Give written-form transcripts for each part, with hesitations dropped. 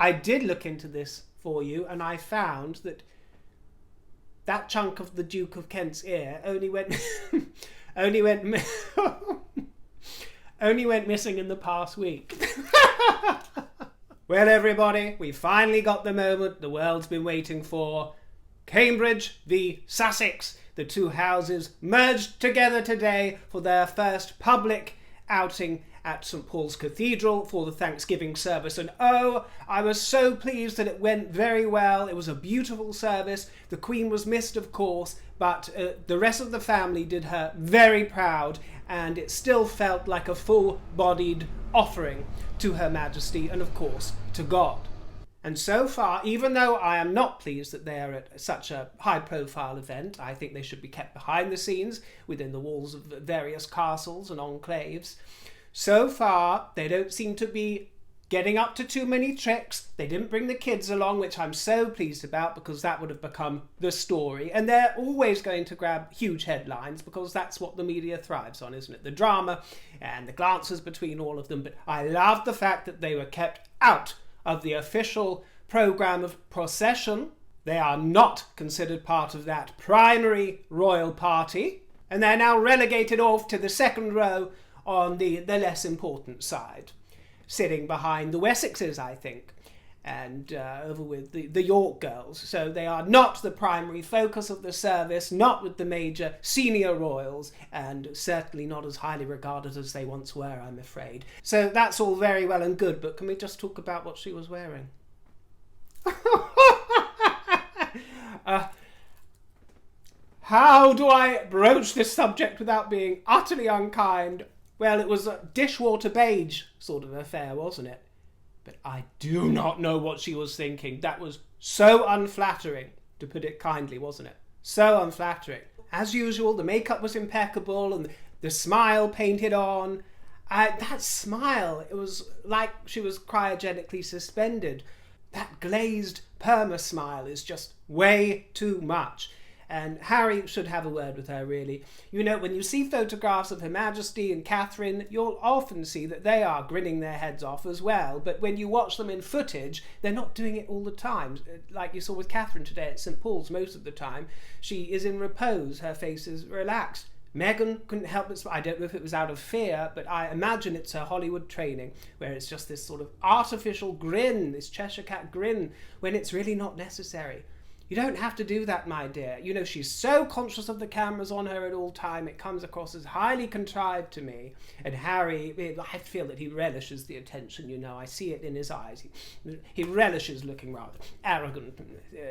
I did look into this for you, and I found that chunk of the Duke of Kent's ear only went only went missing in the past week. Well, everybody, we finally got the moment the world's been waiting for. Cambridge v Sussex. The two houses merged together today for their first public outing at St Paul's Cathedral for the Thanksgiving service. And oh, I was so pleased that it went very well. It was a beautiful service. The Queen was missed, of course, but the rest of the family did her very proud, and it still felt like a full-bodied offering to Her Majesty and, of course, to God. And so far, even though I am not pleased that they are at such a high-profile event, I think they should be kept behind the scenes within the walls of various castles and enclaves. So far, they don't seem to be getting up to too many tricks. They didn't bring the kids along, which I'm so pleased about, because that would have become the story. And they're always going to grab huge headlines because that's what the media thrives on, isn't it? The drama and the glances between all of them. But I love the fact that they were kept out of the official programme of procession. They are not considered part of that primary royal party, and they're now relegated off to the second row on the less important side, sitting behind the Wessexes, I think, and over with the York girls. So they are not the primary focus of the service, not with the major senior royals, and certainly not as highly regarded as they once were, I'm afraid. So that's all very well and good, but can we just talk about what she was wearing? How do I broach this subject without being utterly unkind? Well, it was a dishwater beige sort of affair, wasn't it? But I do not know what she was thinking. That was so unflattering, to put it kindly, wasn't it? So unflattering. As usual, the makeup was impeccable and the smile painted on. That smile, it was like she was cryogenically suspended. That glazed perma smile is just way too much. And Harry should have a word with her, really. You know, when you see photographs of Her Majesty and Catherine, you'll often see that they are grinning their heads off as well. But when you watch them in footage, they're not doing it all the time. Like you saw with Catherine today at St Paul's most of the time. She is in repose. Her face is relaxed. Meghan couldn't help but smile. I don't know if it was out of fear, but I imagine it's her Hollywood training, where it's just this sort of artificial grin, this Cheshire Cat grin, when it's really not necessary. You don't have to do that, my dear. You know, she's so conscious of the cameras on her at all time, it comes across as highly contrived to me. And Harry, I feel that he relishes the attention, you know. I see it in his eyes. He relishes looking rather arrogant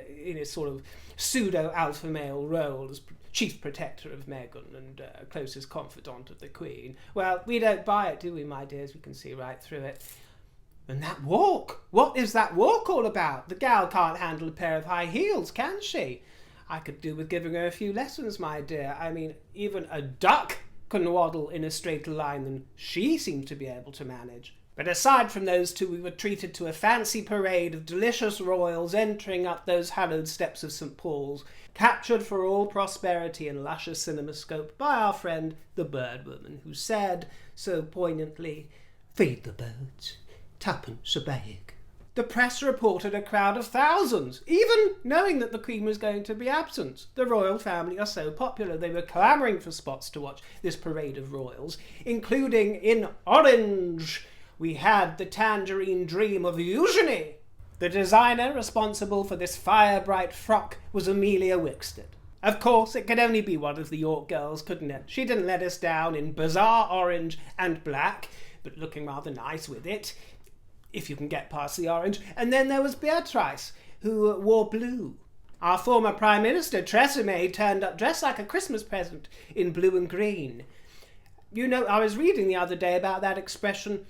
in his sort of pseudo-alpha male role as chief protector of Meghan and closest confidant of the Queen. Well, we don't buy it, do we, my dears? We can see right through it. And that walk! What is that walk all about? The gal can't handle a pair of high heels, can she? I could do with giving her a few lessons, my dear. I mean, even a duck can waddle in a straighter line than she seemed to be able to manage. But aside from those two, we were treated to a fancy parade of delicious royals entering up those hallowed steps of St Paul's, captured for all prosperity in luscious cinemascope by our friend the bird woman, who said so poignantly, "Feed the birds. Tuppence a bag." The press reported a crowd of thousands, even knowing that the Queen was going to be absent. The royal family are so popular, they were clamouring for spots to watch this parade of royals, including in orange. We had the tangerine dream of Eugenie. The designer responsible for this fire-bright frock was Amelia Wickstead. Of course, it could only be one of the York girls, couldn't it? She didn't let us down in bizarre orange and black, but looking rather nice with it, if you can get past the orange. And then there was Beatrice, who wore blue. Our former Prime Minister, Theresa May, turned up dressed like a Christmas present in blue and green. You know, I was reading the other day about that expression,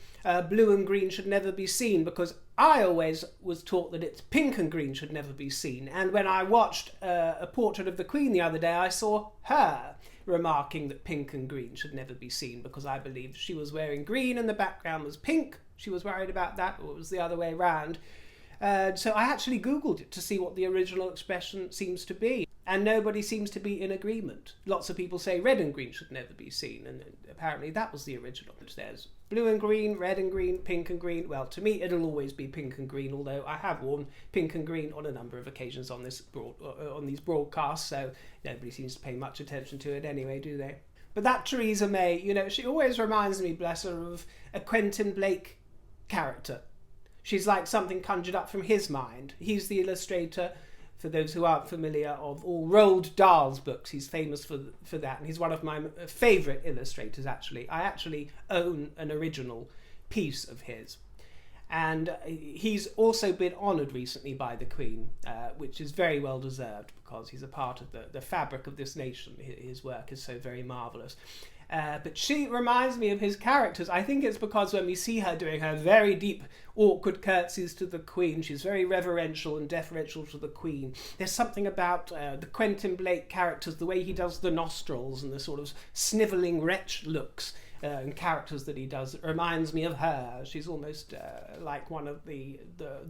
blue and green should never be seen, because I always was taught that it's pink and green should never be seen. And when I watched a portrait of the Queen the other day, I saw her remarking that pink and green should never be seen, because I believed she was wearing green and the background was pink. She was worried about that, or it was the other way around. So I actually Googled it to see what the original expression seems to be. And nobody seems to be in agreement. Lots of people say red and green should never be seen, and apparently that was the original. There's blue and green, red and green, pink and green. Well, to me, it'll always be pink and green, although I have worn pink and green on a number of occasions on these broadcasts, so nobody seems to pay much attention to it anyway, do they? But that Theresa May, you know, she always reminds me, bless her, of a Quentin Blake character. She's like something conjured up from his mind. He's the illustrator, for those who aren't familiar, of all Roald Dahl's books. He's famous for that, and he's one of my favourite illustrators, actually. I actually own an original piece of his. And he's also been honoured recently by the Queen, which is very well deserved, because he's a part of the fabric of this nation. His work is so very marvellous. But she reminds me of his characters. I think it's because when we see her doing her very deep, awkward curtsies to the Queen, she's very reverential and deferential to the Queen. There's something about the Quentin Blake characters, the way he does the nostrils and the sort of snivelling wretch looks and characters that he does. It reminds me of her. She's almost like one of the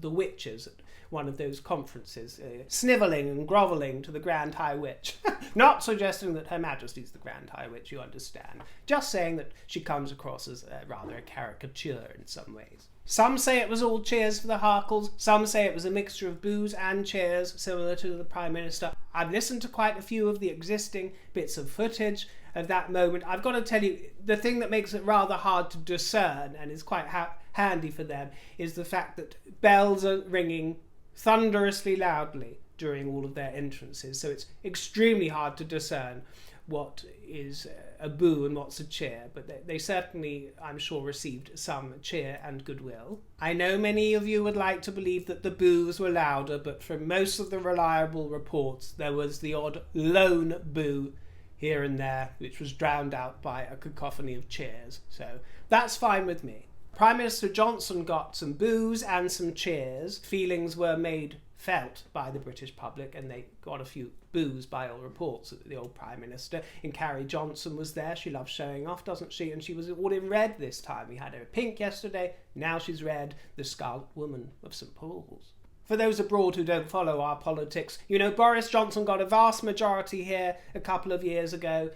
witches at one of those conferences, snivelling and grovelling to the Grand High Witch. Not suggesting that Her Majesty's the Grand High Witch, you understand. Just saying that she comes across as rather a caricature in some ways. Some say it was all cheers for the Hackles. Some say it was a mixture of boos and cheers, similar to the Prime Minister. I've listened to quite a few of the existing bits of footage of that moment. I've got to tell you, the thing that makes it rather hard to discern, and is quite handy for them, is the fact that bells are ringing thunderously loudly during all of their entrances. So it's extremely hard to discern what is a boo and what's a cheer, but they certainly, I'm sure, received some cheer and goodwill. I know many of you would like to believe that the boos were louder, but from most of the reliable reports, there was the odd lone boo here and there, which was drowned out by a cacophony of cheers. So that's fine with me. Prime Minister Johnson got some boos and some cheers. Feelings were made felt by the British public, and they got a few boos by all reports. The old Prime Minister, and Carrie Johnson was there. She loves showing off, doesn't she? And she was all in red this time. We had her pink yesterday, now she's red, the Scarlet Woman of St Paul's. For those abroad who don't follow our politics, you know, Boris Johnson got a vast majority here a couple of years ago,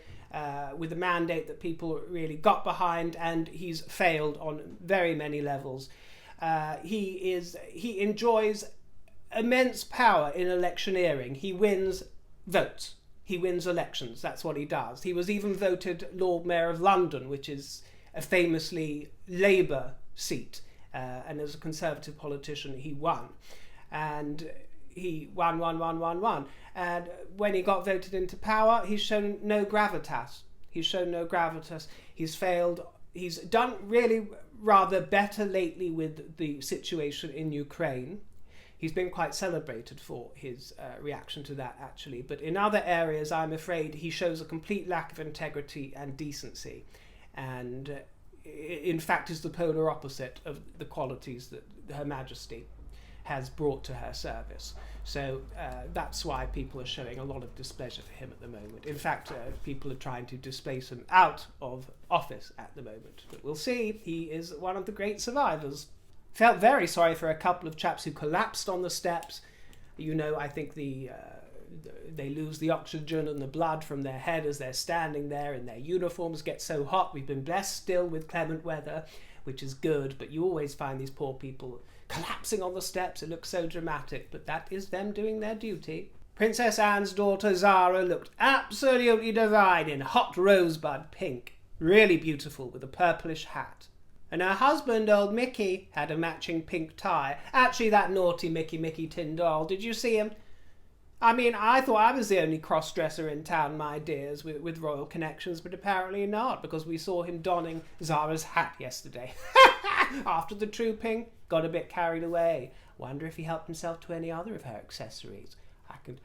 with a mandate that people really got behind, and he's failed on very many levels. He enjoys immense power in electioneering. He wins votes. He wins elections. That's what he does. He was even voted Lord Mayor of London, which is a famously Labour seat. And as a Conservative politician, he won. And he won. And when he got voted into power, he's shown no gravitas. He's failed. He's done really rather better lately with the situation in Ukraine. He's been quite celebrated for his reaction to that, actually. But in other areas, I'm afraid he shows a complete lack of integrity and decency. And in fact, is the polar opposite of the qualities that Her Majesty has brought to her service. So that's why people are showing a lot of displeasure for him at the moment. In fact, people are trying to displace him out of office at the moment. But we'll see. He is one of the great survivors. Felt very sorry for a couple of chaps who collapsed on the steps. You know, I think they lose the oxygen and the blood from their head as they're standing there, and their uniforms get so hot. We've been blessed still with clement weather, which is good, but you always find these poor people collapsing on the steps. It looks so dramatic, but that is them doing their duty. Princess Anne's daughter Zara looked absolutely divine in hot rosebud pink. Really beautiful with a purplish hat. And her husband, old Mickey, had a matching pink tie. Actually, that naughty Mickey Tyndall, did you see him? I mean, I thought I was the only cross-dresser in town, my dears, with royal connections, but apparently not, because we saw him donning Zara's hat yesterday. After the trooping, got a bit carried away. Wonder if he helped himself to any other of her accessories. I could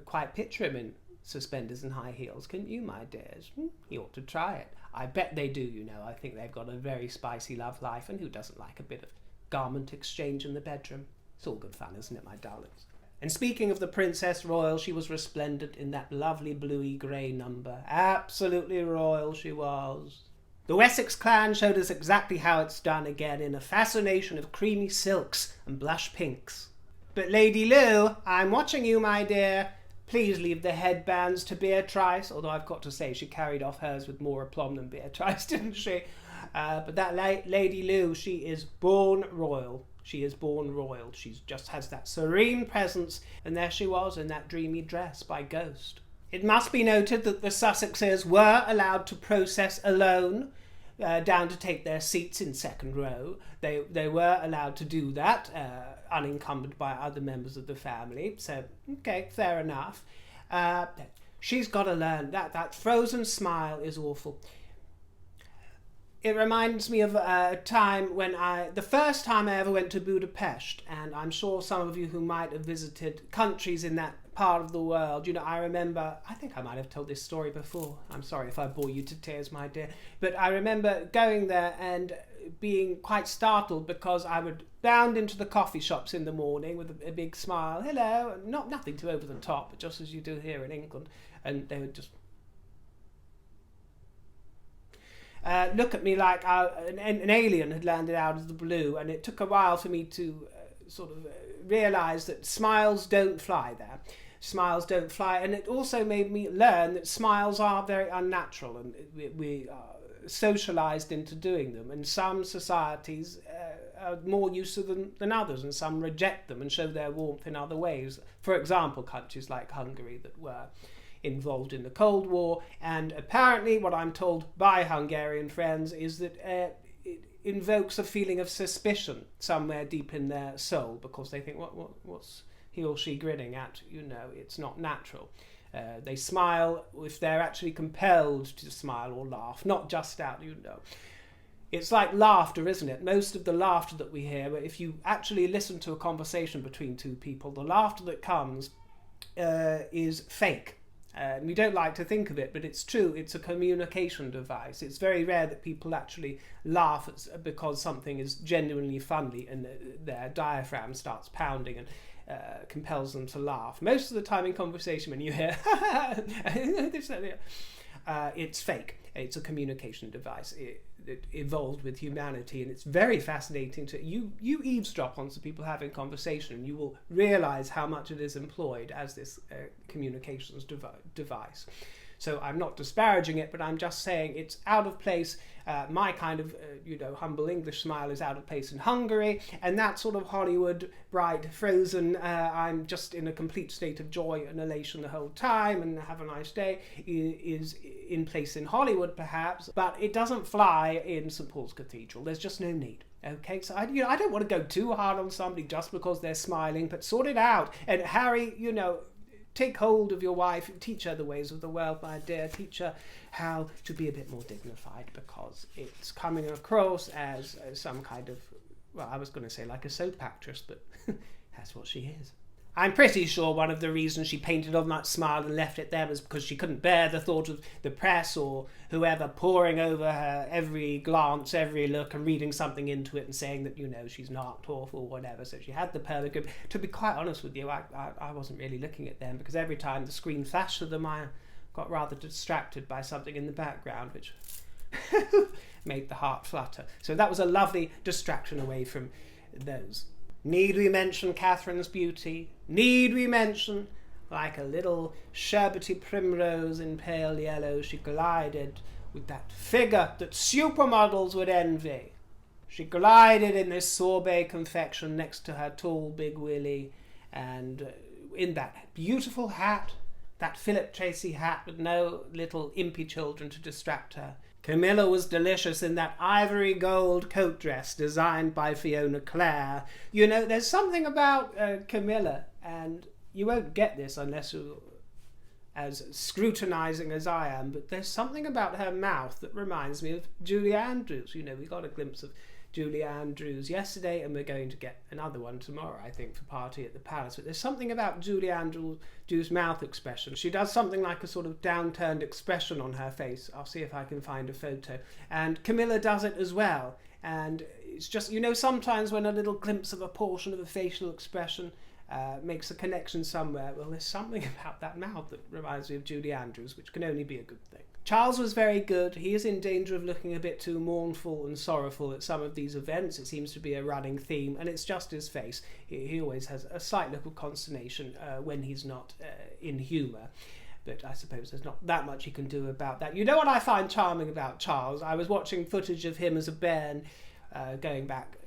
quite picture him in suspenders and high heels, couldn't you, my dears? He ought to try it. I bet they do, you know. I think they've got a very spicy love life, and who doesn't like a bit of garment exchange in the bedroom? It's all good fun, isn't it, my darlings? And speaking of the Princess Royal, she was resplendent in that lovely bluey grey number. Absolutely royal she was. The Wessex clan showed us exactly how it's done again, in a fascination of creamy silks and blush pinks. But Lady Lou, I'm watching you, my dear. Please leave the headbands to Beatrice, although I've got to say she carried off hers with more aplomb than Beatrice, didn't she? But that Lady Lou, she is born royal. She is born royal. She just has that serene presence, and there she was in that dreamy dress by Ghost. It must be noted that the Sussexes were allowed to process alone, down to take their seats in second row. They were allowed to do that, unencumbered by other members of the family. So, okay, fair enough. She's got to learn. That frozen smile is awful. It reminds me of a time when the first time I ever went to Budapest, and I'm sure some of you who might have visited countries in that part of the world, I remember, I think I might have told this story before. I'm sorry if I bore you to tears, my dear. But I remember going there and being quite startled because I would bound into the coffee shops in the morning with a big smile, hello, nothing too over the top, but just as you do here in England, and they would just look at me like an alien had landed out of the blue, and it took a while for me to sort of realise that smiles don't fly there. Smiles don't fly, and it also made me learn that smiles are very unnatural, and we are socialised into doing them, and some societies are more used to them than others, and some reject them and show their warmth in other ways. For example, countries like Hungary that were involved in the Cold War, and apparently what I'm told by Hungarian friends is that it invokes a feeling of suspicion somewhere deep in their soul, because they think, what's he or she grinning at? It's not natural. They smile if they're actually compelled to smile or laugh, not just out, It's like laughter, isn't it? Most of the laughter that we hear, if you actually listen to a conversation between two people, the laughter that comes is fake. We don't like to think of it, but it's true. It's a communication device. It's very rare that people actually laugh because something is genuinely funny and their diaphragm starts pounding and compels them to laugh. Most of the time in conversation, when you hear it's fake. It's a communication device. It evolved with humanity, and it's very fascinating to you eavesdrop on some people having conversation, and you will realize how much it is employed as this communications device. So I'm not disparaging it, but I'm just saying it's out of place. My kind of humble English smile is out of place in Hungary, and that sort of Hollywood bright frozen I'm just in a complete state of joy and elation the whole time and have a nice day is in place in Hollywood perhaps, but it doesn't fly in St. Paul's Cathedral. There's just no need. Okay, so I don't want to go too hard on somebody just because they're smiling, but sort it out. And Harry, take hold of your wife, teach her the ways of the world, my dear. Teach her how to be a bit more dignified, because it's coming across as some kind of, well, I was going to say like a soap actress, but that's what she is. I'm pretty sure one of the reasons she painted on that smile and left it there was because she couldn't bear the thought of the press or whoever poring over her every glance, every look, and reading something into it and saying that, she's knocked off or whatever. So she had the permagrip. To be quite honest with you, I wasn't really looking at them, because every time the screen flashed to them, I got rather distracted by something in the background, which made the heart flutter. So that was a lovely distraction away from those. Need we mention Catherine's beauty? Need we mention, like a little sherbety primrose in pale yellow, she glided with that figure that supermodels would envy. She glided in this sorbet confection next to her tall big Willie, and in that beautiful hat, that Philip Tracy hat with no little impy children to distract her. Camilla was delicious in that ivory gold coat dress designed by Fiona Clare. There's something about Camilla, and you won't get this unless you're as scrutinising as I am, but there's something about her mouth that reminds me of Julie Andrews. We got a glimpse of Julie Andrews yesterday, and we're going to get another one tomorrow, I think, for Party at the Palace. But there's something about Julie Andrews' mouth expression. She does something like a sort of downturned expression on her face. I'll see if I can find a photo. And Camilla does it as well. And it's just, sometimes when a little glimpse of a portion of a facial expression makes a connection somewhere, well, there's something about that mouth that reminds me of Julie Andrews, which can only be a good thing. Charles was very good. He is in danger of looking a bit too mournful and sorrowful at some of these events. It seems to be a running theme, and it's just his face. He always has a slight look of consternation when he's not in humour. But I suppose there's not that much he can do about that. You know what I find charming about Charles? I was watching footage of him as a bairn going back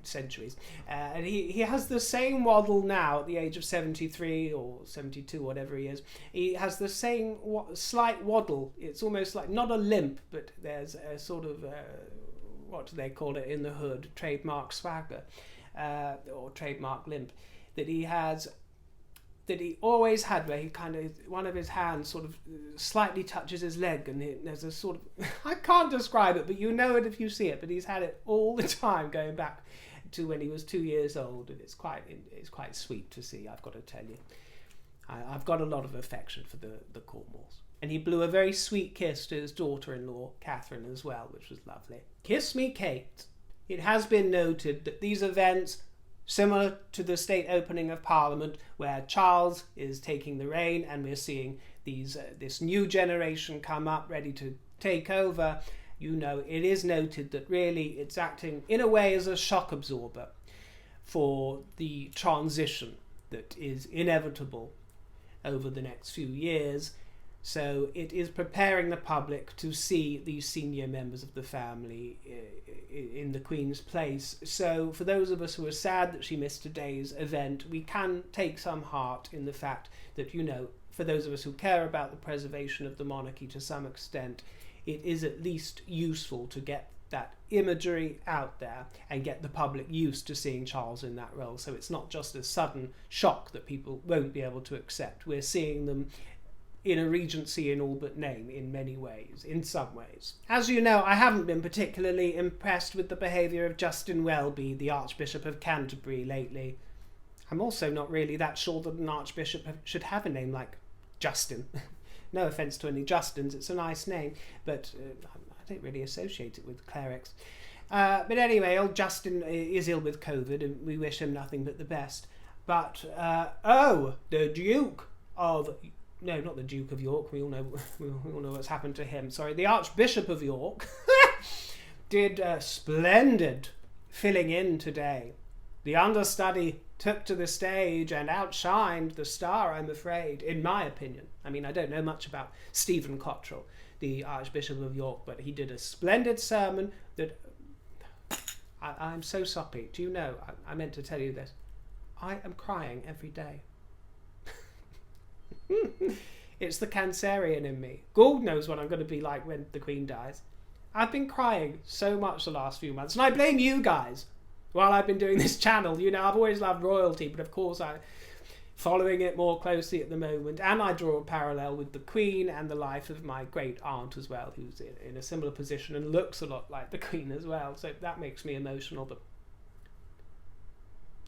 centuries, and he has the same waddle now at the age of 73 or 72, whatever he is. He has the same slight waddle. It's almost like not a limp, but there's a sort of what do they call it in the hood, trademark swagger or trademark limp that he has, that he always had, where he kind of, one of his hands sort of slightly touches his leg, and there's a sort of, I can't describe it, but you know it if you see it, but he's had it all the time going back to when he was 2 years old, and it's quite sweet to see, I've got to tell you. I've got a lot of affection for the Cornwalls. And he blew a very sweet kiss to his daughter-in-law, Catherine, as well, which was lovely. Kiss me, Kate. It has been noted that these events, similar to the state opening of Parliament, where Charles is taking the reign and we're seeing this new generation come up ready to take over, you know, it is noted that really it's acting in a way as a shock absorber for the transition that is inevitable over the next few years. So it is preparing the public to see these senior members of the family in the Queen's place. So for those of us who are sad that she missed today's event, we can take some heart in the fact that, you know, for those of us who care about the preservation of the monarchy to some extent, it is at least useful to get that imagery out there and get the public used to seeing Charles in that role. So it's not just a sudden shock that people won't be able to accept. We're seeing them in a regency in all but name in many ways, in some ways. As you know, I haven't been particularly impressed with the behaviour of Justin Welby, the Archbishop of Canterbury, lately. I'm also not really that sure that an Archbishop should have a name like Justin. No offence to any Justins, it's a nice name, but I don't really associate it with clerics. But anyway, old Justin is ill with COVID, and we wish him nothing but the best. But, the Duke of... No, not the Duke of York, we all know what's happened to him. Sorry, the Archbishop of York did a splendid filling in today. The understudy took to the stage and outshined the star, I'm afraid, in my opinion. I mean, I don't know much about Stephen Cottrell, the Archbishop of York, but he did a splendid sermon that... I'm so soppy. Do you know, I meant to tell you this. I am crying every day. It's the Cancerian in me. God knows what I'm going to be like when the Queen dies. I've been crying so much the last few months, and I blame you guys. While I've been doing this channel, you know, I've always loved royalty, but of course I'm following it more closely at the moment, and I draw a parallel with the Queen and the life of my great aunt as well, who's in a similar position and looks a lot like the Queen as well, so that makes me emotional. But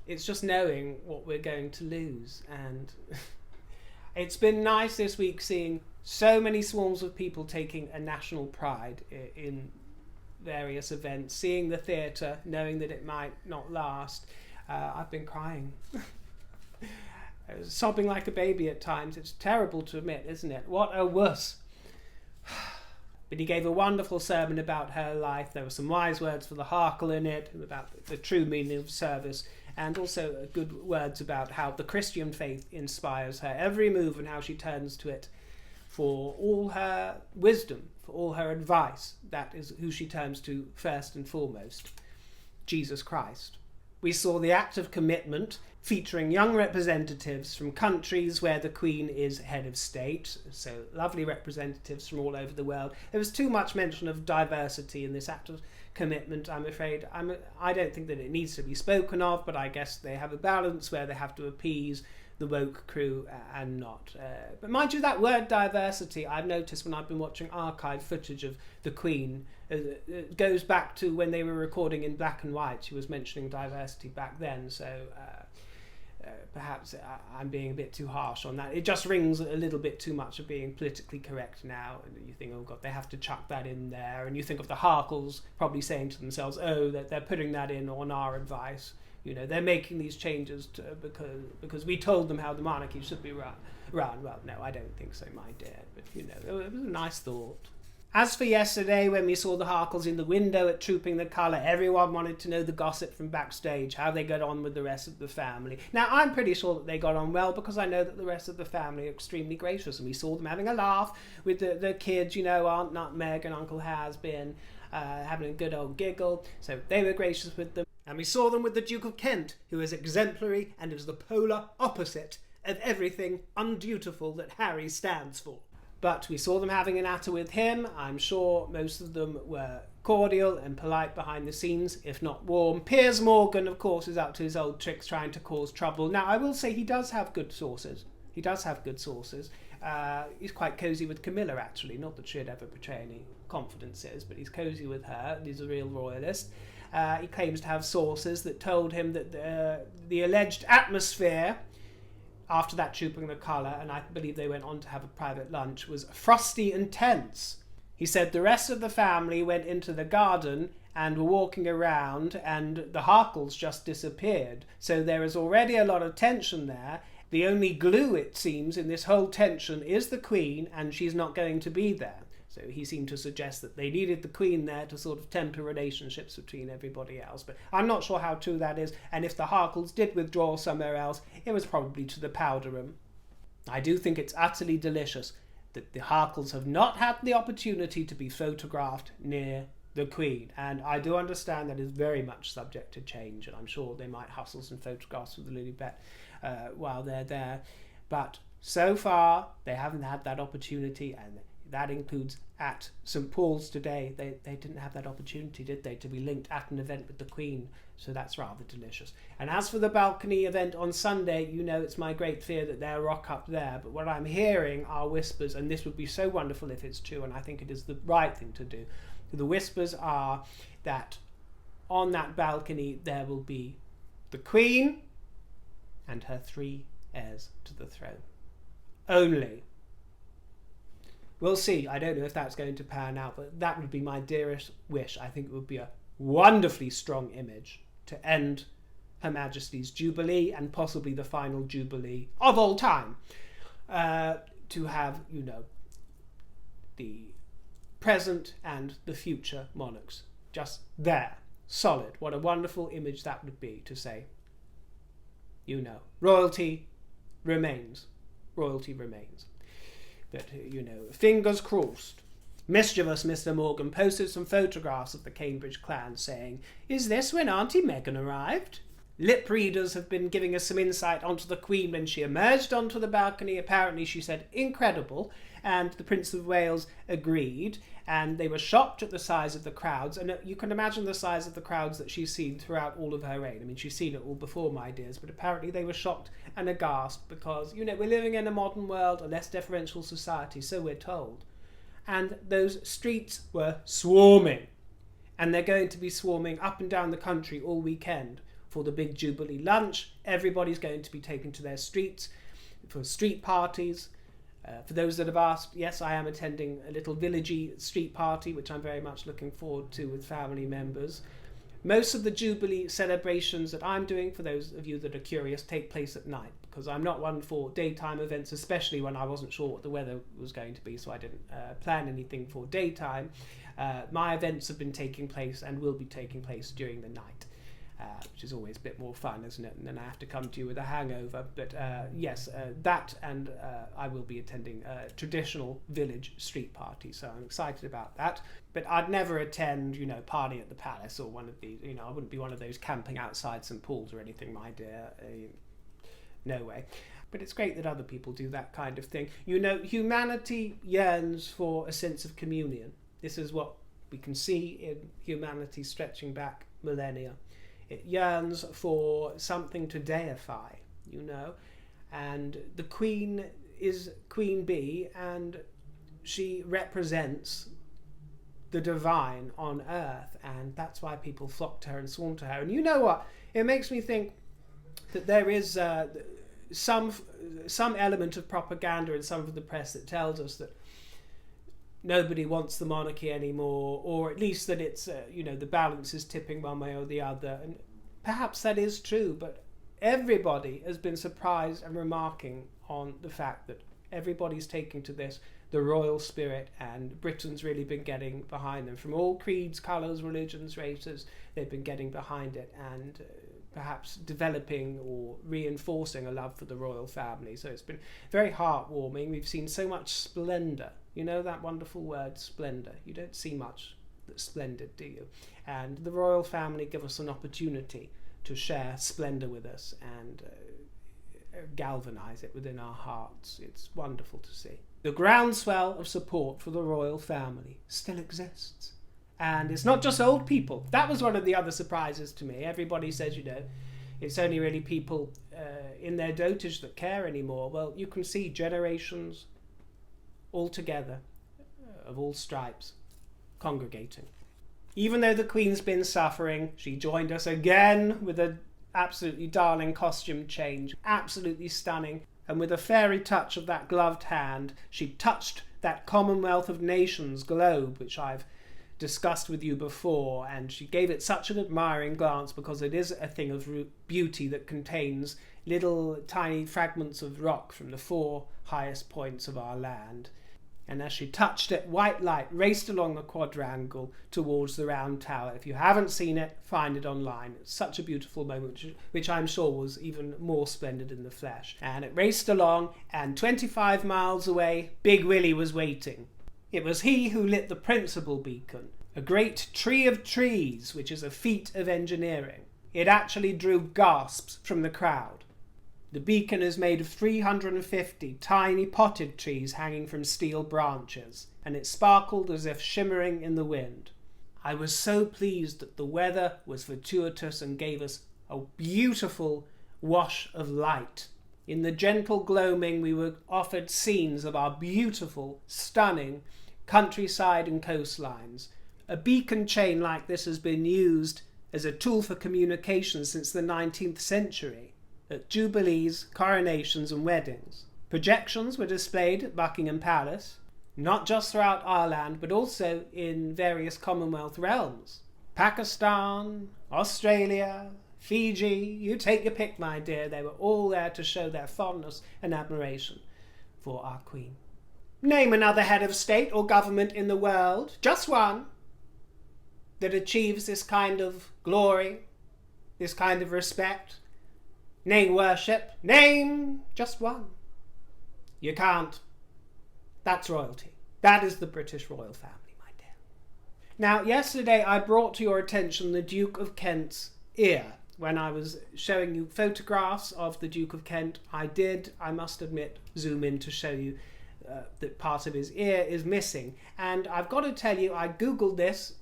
it's just knowing what we're going to lose, and it's been nice this week seeing so many swarms of people taking a national pride in various events, seeing the theatre, knowing that it might not last. I've been crying. I was sobbing like a baby at times. It's terrible to admit, isn't it? What a wuss. But he gave a wonderful sermon about her life. There were some wise words for the Hackles in it, about the true meaning of service, and also good words about how the Christian faith inspires her every move and how she turns to it for all her wisdom, for all her advice. That is who she turns to first and foremost, Jesus Christ. We saw the act of commitment featuring young representatives from countries where the Queen is head of state, so lovely representatives from all over the world. There was too much mention of diversity in this act of commitment, I'm afraid. I don't think that it needs to be spoken of, but I guess they have a balance where they have to appease the woke crew and not. But mind you, that word diversity, I've noticed when I've been watching archive footage of the Queen, it goes back to when they were recording in black and white. She was mentioning diversity back then, so perhaps I'm being a bit too harsh on that. It just rings a little bit too much of being politically correct now, and you think, oh God, they have to chuck that in there, and you think of the Hackles probably saying to themselves, oh, that they're putting that in on our advice. You know, they're making these changes because we told them how the monarchy should be run. Well, no, I don't think so, my dear. But, you know, it was a nice thought. As for yesterday, when we saw the Hackles in the window at Trooping the Colour, everyone wanted to know the gossip from backstage, how they got on with the rest of the family. Now, I'm pretty sure that they got on well, because I know that the rest of the family are extremely gracious, and we saw them having a laugh with the kids, you know, Aunt Nutmeg and Uncle Has-Been, having a good old giggle, so they were gracious with them. And we saw them with the Duke of Kent, who is exemplary and is the polar opposite of everything undutiful that Harry stands for. But we saw them having an natter with him. I'm sure most of them were cordial and polite behind the scenes, if not warm. Piers Morgan, of course, is up to his old tricks trying to cause trouble. Now, I will say he does have good sources. He's quite cosy with Camilla, actually. Not that she'd ever betray any confidences, but he's cosy with her. He's a real royalist. He claims to have sources that told him that the alleged atmosphere after that Trooping the Colour, and I believe they went on to have a private lunch, was frosty and tense. He said the rest of the family went into the garden and were walking around, and the Hackles just disappeared. So there is already a lot of tension there. The only glue, it seems, in this whole tension is the Queen, and she's not going to be there. So he seemed to suggest that they needed the Queen there to sort of temper relationships between everybody else. But I'm not sure how true that is, and if the Hackles did withdraw somewhere else, it was probably to the powder room. I do think it's utterly delicious that the Hackles have not had the opportunity to be photographed near the Queen, and I do understand that is very much subject to change, and I'm sure they might hustle some photographs with the Lilibet while they're there. But so far, they haven't had that opportunity, and that includes at St Paul's today. They didn't have that opportunity, did they, to be linked at an event with the Queen, so that's rather delicious. And as for the balcony event on Sunday, you know it's my great fear that they'll rock up there, but what I'm hearing are whispers, and this would be so wonderful if it's true, and I think it is the right thing to do. The whispers are that on that balcony there will be the Queen and her 3 heirs to the throne. Only. We'll see. I don't know if that's going to pan out, but that would be my dearest wish. I think it would be a wonderfully strong image to end Her Majesty's Jubilee, and possibly the final Jubilee of all time. To have, you know, the present and the future monarchs just there, solid. What a wonderful image that would be, to say, you know, royalty remains. Royalty remains. But, you know, fingers crossed. Mischievous Mr. Morgan posted some photographs of the Cambridge clan saying, "Is this when Auntie Meghan arrived?" Lip readers have been giving us some insight onto the Queen when she emerged onto the balcony. Apparently she said, "Incredible," and the Prince of Wales agreed, and they were shocked at the size of the crowds, and you can imagine the size of the crowds that she's seen throughout all of her reign. I mean, she's seen it all before, my dears, but apparently they were shocked and aghast because, you know, we're living in a modern world, a less deferential society, so we're told. And those streets were swarming, and they're going to be swarming up and down the country all weekend for the big Jubilee lunch. Everybody's going to be taken to their streets for street parties. For those that have asked, yes, I am attending a little villagey street party, which I'm very much looking forward to with family members. Most of the Jubilee celebrations that I'm doing, for those of you that are curious, take place at night, because I'm not one for daytime events, especially when I wasn't sure what the weather was going to be, so I didn't plan anything for daytime. My events have been taking place and will be taking place during the night. Which is always a bit more fun, isn't it? And then I have to come to you with a hangover. But yes, that, and I will be attending a traditional village street party, so I'm excited about that. But I'd never attend, you know, Party at the Palace or one of these, you know, I wouldn't be one of those camping outside St Paul's or anything, my dear. No way. But it's great that other people do that kind of thing. You know, humanity yearns for a sense of communion. This is what we can see in humanity stretching back millennia. It yearns for something to deify, you know, and the Queen is Queen Bee, and she represents the divine on earth, and that's why people flock to her and swarm to her. And you know what? It makes me think that there is some element of propaganda in some of the press that tells us that nobody wants the monarchy anymore, or at least that it's, you know, the balance is tipping one way or the other. And perhaps that is true, but everybody has been surprised and remarking on the fact that everybody's taking to this, the royal spirit, and Britain's really been getting behind them. From all creeds, colours, religions, races, they've been getting behind it and perhaps developing or reinforcing a love for the royal family. So it's been very heartwarming. We've seen so much splendour. You know that wonderful word, splendour? You don't see much that's splendid, do you? And the royal family give us an opportunity to share splendour with us and galvanise it within our hearts. It's wonderful to see. The groundswell of support for the royal family still exists. And it's not just old people. That was one of the other surprises to me. Everybody says, you know, it's only really people in their dotage that care anymore. Well, you can see generations all together, of all stripes, congregating. Even though the Queen's been suffering, she joined us again with an absolutely darling costume change, absolutely stunning. And with a fairy touch of that gloved hand, she touched that Commonwealth of Nations globe, which I've discussed with you before, and she gave it such an admiring glance because it is a thing of beauty that contains little tiny fragments of rock from the 4 highest points of our land. And as she touched it, white light raced along the quadrangle towards the round tower. If you haven't seen it, find it online. It's such a beautiful moment, which I'm sure was even more splendid in the flesh. And it raced along, and 25 miles away, Big Willie was waiting. It was he who lit the principal beacon, a great tree of trees, which is a feat of engineering. It actually drew gasps from the crowd. The beacon is made of 350 tiny potted trees hanging from steel branches, and it sparkled as if shimmering in the wind. I was so pleased that the weather was fortuitous and gave us a beautiful wash of light. In the gentle gloaming, we were offered scenes of our beautiful, stunning countryside and coastlines. A beacon chain like this has been used as a tool for communication since the 19th century. At jubilees, coronations and weddings. Projections were displayed at Buckingham Palace, not just throughout our land, but also in various Commonwealth realms. Pakistan, Australia, Fiji, you take your pick, my dear. They were all there to show their fondness and admiration for our Queen. Name another head of state or government in the world, just one, that achieves this kind of glory, this kind of respect. Name worship. Name just one. You can't. That's royalty. That is the British royal family, my dear. Now, yesterday I brought to your attention the Duke of Kent's ear. When I was showing you photographs of the Duke of Kent, I did, I must admit, zoom in to show you that part of his ear is missing. And I've got to tell you, I googled this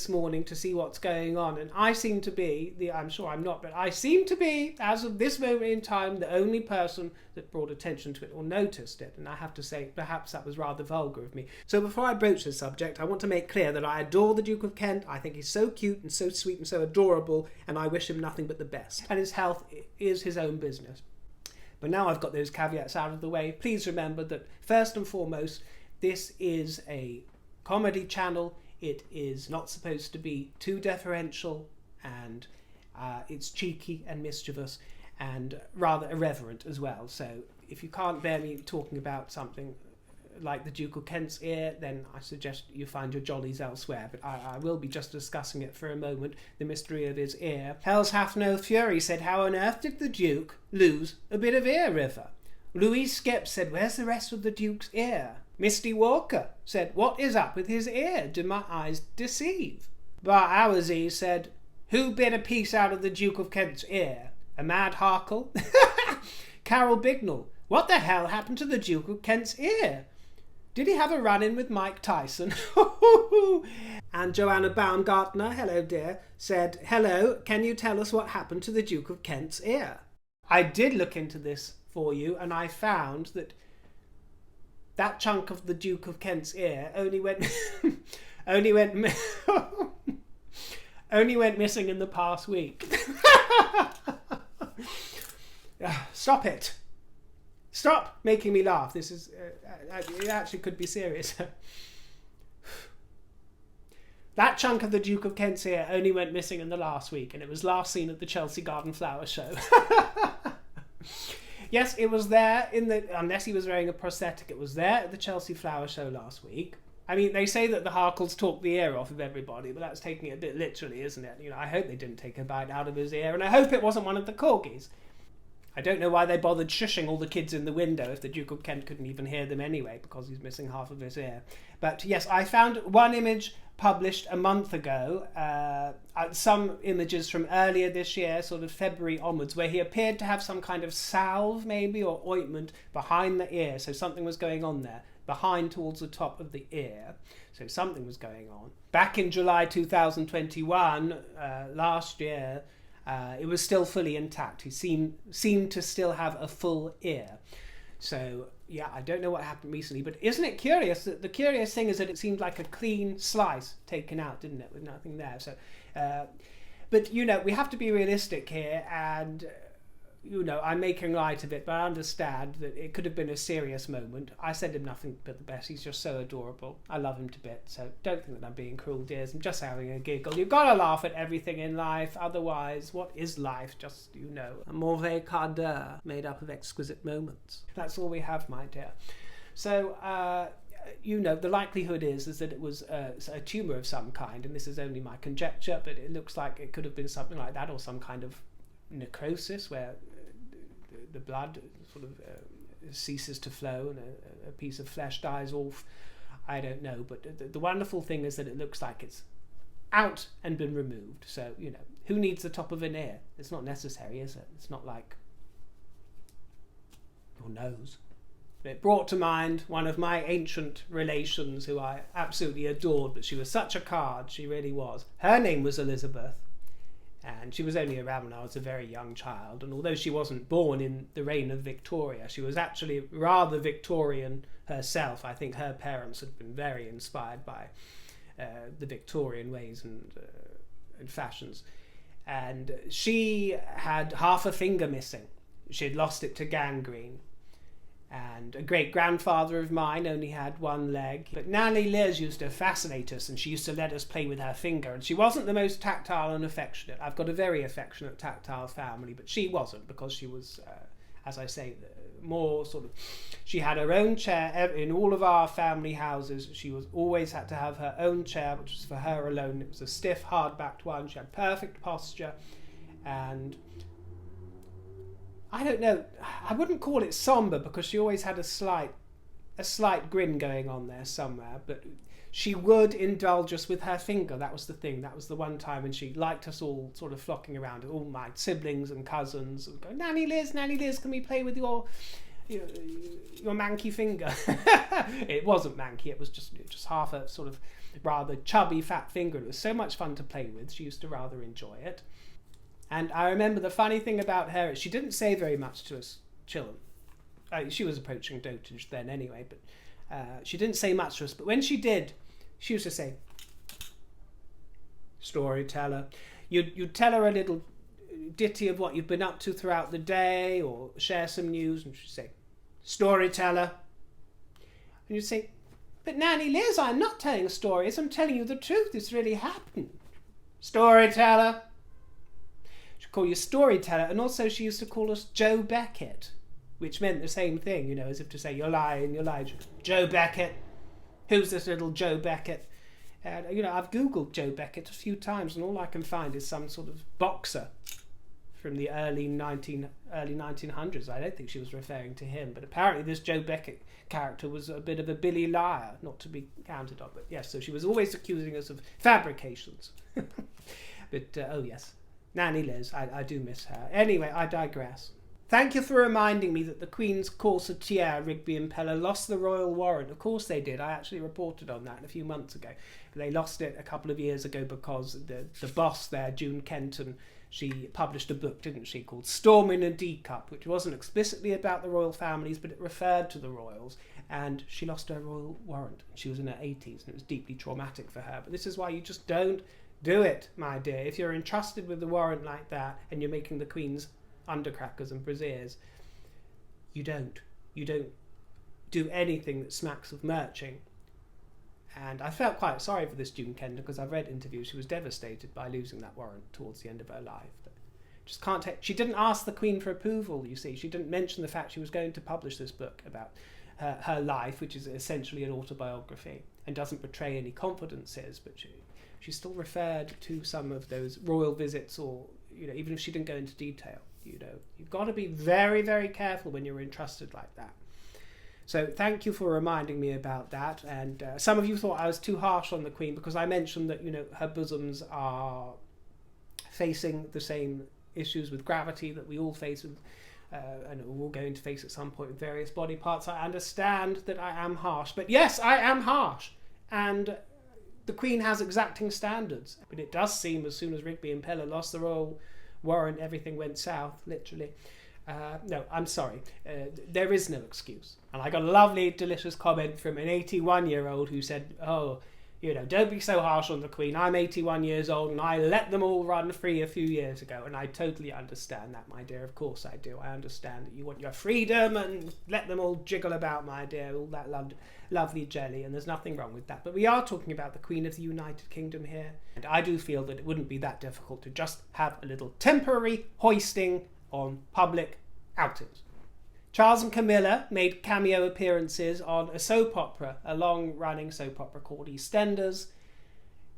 morning to see what's going on, and I seem to be, I'm sure I'm not, but I seem to be, as of this moment in time, the only person that brought attention to it or noticed it, and I have to say, perhaps that was rather vulgar of me. So before I broach this subject, I want to make clear that I adore the Duke of Kent. I think he's so cute and so sweet and so adorable, and I wish him nothing but the best. And his health is his own business. But now I've got those caveats out of the way, please remember that, first and foremost, this is a comedy channel. It is not supposed to be too deferential, and it's cheeky and mischievous and rather irreverent as well. So if you can't bear me talking about something like the Duke of Kent's ear, then I suggest you find your jollies elsewhere. But I will be just discussing it for a moment, the mystery of his ear. Hells hath no fury said, how on earth did the Duke lose a bit of ear river? Louise Skip said, where's the rest of the Duke's ear? Misty Walker said, what is up with his ear? Do my eyes deceive? Bar Owsey said, who bit a piece out of the Duke of Kent's ear? A mad Hackle? Carol Bignell, what the hell happened to the Duke of Kent's ear? Did he have a run-in with Mike Tyson? And Joanna Baumgartner, hello dear, said, hello, can you tell us what happened to the Duke of Kent's ear? I did look into this for you, and I found that that chunk of the Duke of Kent's ear only went missing in the past week. Stop it. Stop making me laugh. This is it actually could be serious. That chunk of the Duke of Kent's ear only went missing in the last week, and it was last seen at the Chelsea Garden Flower Show. Yes, it was there unless he was wearing a prosthetic, it was there at the Chelsea Flower Show last week. I mean, they say that the Hackles talk the ear off of everybody, but that's taking it a bit literally, isn't it? I hope they didn't take a bite out of his ear, and I hope it wasn't one of the corgis. I don't know why they bothered shushing all the kids in the window if the Duke of Kent couldn't even hear them anyway, because he's missing half of his ear. But yes, I found one image published a month ago, some images from earlier this year, sort of February onwards, where he appeared to have some kind of salve maybe, or ointment behind the ear. So something was going on there, behind towards the top of the ear. So something was going on. Back in July 2021, last year, it was still fully intact. He seemed to still have a full ear. So yeah, I don't know what happened recently, but isn't it curious? The curious thing is that it seemed like a clean slice taken out, didn't it, with nothing there. So, but we have to be realistic here, and I'm making light of it, but I understand that it could have been a serious moment. I send him nothing but the best. He's just so adorable. I love him to bits, so don't think that I'm being cruel, dears. I'm just having a giggle. You've got to laugh at everything in life. Otherwise, what is life? Just, a mauvais quart d'heure made up of exquisite moments. That's all we have, my dear. So, the likelihood is that it was a tumour of some kind, and this is only my conjecture, but it looks like it could have been something like that, or some kind of necrosis where the blood sort of ceases to flow and a piece of flesh dies off. I don't know, but the wonderful thing is that it looks like it's out and been removed. So, who needs the top of an ear? It's not necessary, is it? It's not like your nose. It brought to mind one of my ancient relations who I absolutely adored, but she was such a card, she really was. Her name was Elizabeth. And she was only around when I was a very young child. And although she wasn't born in the reign of Victoria, she was actually rather Victorian herself. I think her parents had been very inspired by the Victorian ways and fashions. And she had half a finger missing. She had lost it to gangrene. And a great-grandfather of mine only had one leg. But Nanny Liz used to fascinate us, and she used to let us play with her finger. And she wasn't the most tactile and affectionate. I've got a very affectionate, tactile family, but she wasn't, because she was, as I say, more sort of... She had her own chair. In all of our family houses, she was always had to have her own chair, which was for her alone. It was a stiff, hard-backed one. She had perfect posture, and... I don't know, I wouldn't call it sombre, because she always had a slight grin going on there somewhere, but she would indulge us with her finger. That was the thing. That was the one time when she liked us all sort of flocking around, all my siblings and cousins, and going, Nanny Liz, can we play with your manky finger? It wasn't manky, it was just half a sort of rather chubby fat finger. It was so much fun to play with. She used to rather enjoy it. And I remember the funny thing about her is she didn't say very much to us children. She was approaching dotage then anyway, but she didn't say much to us. But when she did, she used to say, storyteller. You'd tell her a little ditty of what you've been up to throughout the day, or share some news, and she'd say, storyteller. And you'd say, but Nanny Liz, I'm not telling stories, I'm telling you the truth, this really happened. Storyteller. She'd call you storyteller, and also she used to call us Joe Beckett, which meant the same thing, as if to say, you're lying. Joe Beckett. Who's this little Joe Beckett? And, I've Googled Joe Beckett a few times, and all I can find is some sort of boxer from the early 1900s. I don't think she was referring to him, but apparently this Joe Beckett character was a bit of a Billy liar, not to be counted on. But yes, so she was always accusing us of fabrications. But, oh yes. Nanny Liz, I do miss her. Anyway, I digress. Thank you for reminding me that the Queen's corsetier, Rigby and Peller, lost the royal warrant. Of course they did. I actually reported on that a few months ago. They lost it a couple of years ago because the boss there, June Kenton, she published a book, didn't she, called Storm in a D Cup, which wasn't explicitly about the royal families, but it referred to the royals. And she lost her royal warrant. She was in her 80s, and it was deeply traumatic for her. But this is why you just don't do it, my dear. If you're entrusted with the warrant like that, and you're making the Queen's undercrackers and braziers, you don't do anything that smacks of merching. And I felt quite sorry for this June Kendall, because I've read interviews. She was devastated by losing that warrant towards the end of her life. But just can't take. She didn't ask the Queen for approval, you see. She didn't mention the fact she was going to publish this book about her life, which is essentially an autobiography and doesn't portray any confidences, but she still referred to some of those royal visits, or, you know, even if she didn't go into detail. You know, you've got to be very, very careful when you're entrusted like that. So thank you for reminding me about that. And some of you thought I was too harsh on the Queen because I mentioned that, you know, her bosoms are facing the same issues with gravity that we all face, and we're all going to face at some point with various body parts. I understand that I am harsh, but yes, I am harsh. And the Queen has exacting standards. But it does seem as soon as Rigby and Pella lost the royal warrant, everything went south, literally. No, I'm sorry. There is no excuse. And I got a lovely, delicious comment from an 81-year-old who said, oh, you know, don't be so harsh on the Queen. I'm 81 years old and I let them all run free a few years ago. And I totally understand that, my dear. Of course I do. I understand that you want your freedom and let them all jiggle about, my dear, all that lovely jelly. And there's nothing wrong with that. But we are talking about the Queen of the United Kingdom here. And I do feel that it wouldn't be that difficult to just have a little temporary hoisting on public outings. Charles and Camilla made cameo appearances on a soap opera, a long-running soap opera called EastEnders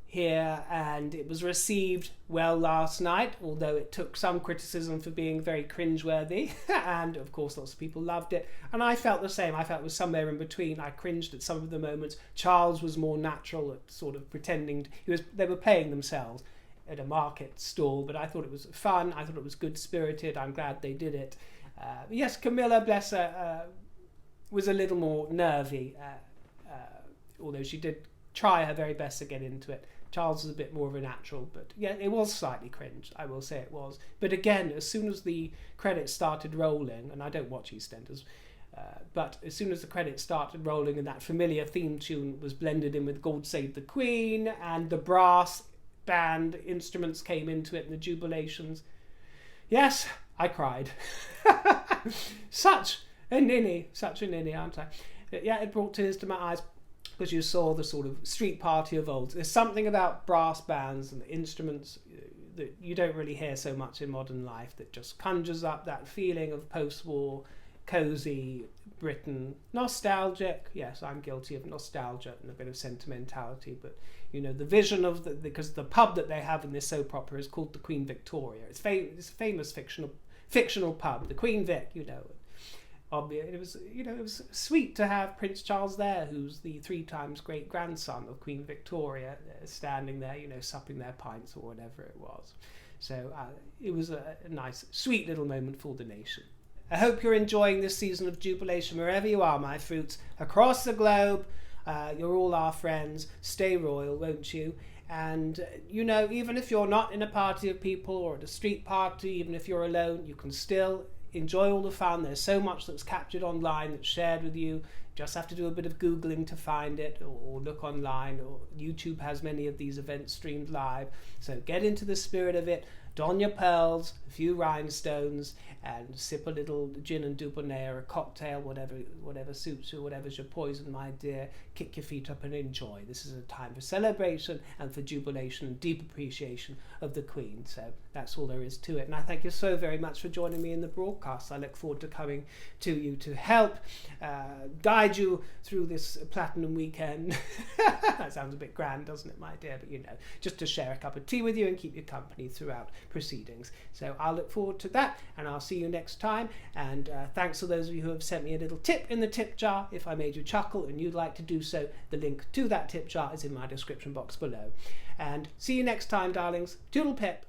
here, and it was received well last night, although it took some criticism for being very cringeworthy, and of course lots of people loved it, and I felt the same. I felt it was somewhere in between. I cringed at some of the moments. Charles was more natural at sort of pretending they were playing themselves at a market stall, but I thought it was fun. I thought it was good-spirited. I'm glad they did it. Yes, Camilla, bless her, was a little more nervy, although she did try her very best to get into it. Charles was a bit more of a natural, but yeah, it was slightly cringe, I will say it was. But again, as soon as the credits started rolling, and I don't watch EastEnders, but as soon as the credits started rolling and that familiar theme tune was blended in with God Save the Queen, and the brass band instruments came into it and the jubilations, yes, I cried. Such a ninny, aren't I? Yeah, it brought tears to my eyes because you saw the sort of street party of old. There's something about brass bands and the instruments that you don't really hear so much in modern life that just conjures up that feeling of post-war, cosy Britain. Nostalgic, yes, I'm guilty of nostalgia and a bit of sentimentality, but you know, the vision of because the pub that they have in this soap opera is called the Queen Victoria. It's a famous fictional pub, the Queen Vic, you know. It was, you know, it was sweet to have Prince Charles there, who's the 3 times great grandson of Queen Victoria, standing there, you know, supping their pints or whatever it was. So it was a nice, sweet little moment for the nation. I hope you're enjoying this season of jubilation wherever you are, my fruits, across the globe. You're all our friends. Stay royal, won't you? And, you know, even if you're not in a party of people or at a street party, even if you're alone, you can still enjoy all the fun. There's so much that's captured online that's shared with you. Just have to do a bit of Googling to find it, or look online, or YouTube has many of these events streamed live. So get into the spirit of it. Don your pearls, a few rhinestones, and sip a little gin and dubonnet or a cocktail, whatever suits you, whatever's your poison, my dear. Kick your feet up and enjoy. This is a time for celebration and for jubilation and deep appreciation of the Queen. So that's all there is to it. And I thank you so very much for joining me in the broadcast. I look forward to coming to you to help guide you through this platinum weekend. That sounds a bit grand, doesn't it, my dear? But you know, just to share a cup of tea with you and keep you company throughout proceedings. So I'll look forward to that, and I'll see you next time. And thanks to those of you who have sent me a little tip in the tip jar. If I made you chuckle and you'd like to do so, the link to that tip jar is in my description box below. And see you next time, darlings. Toodle pip.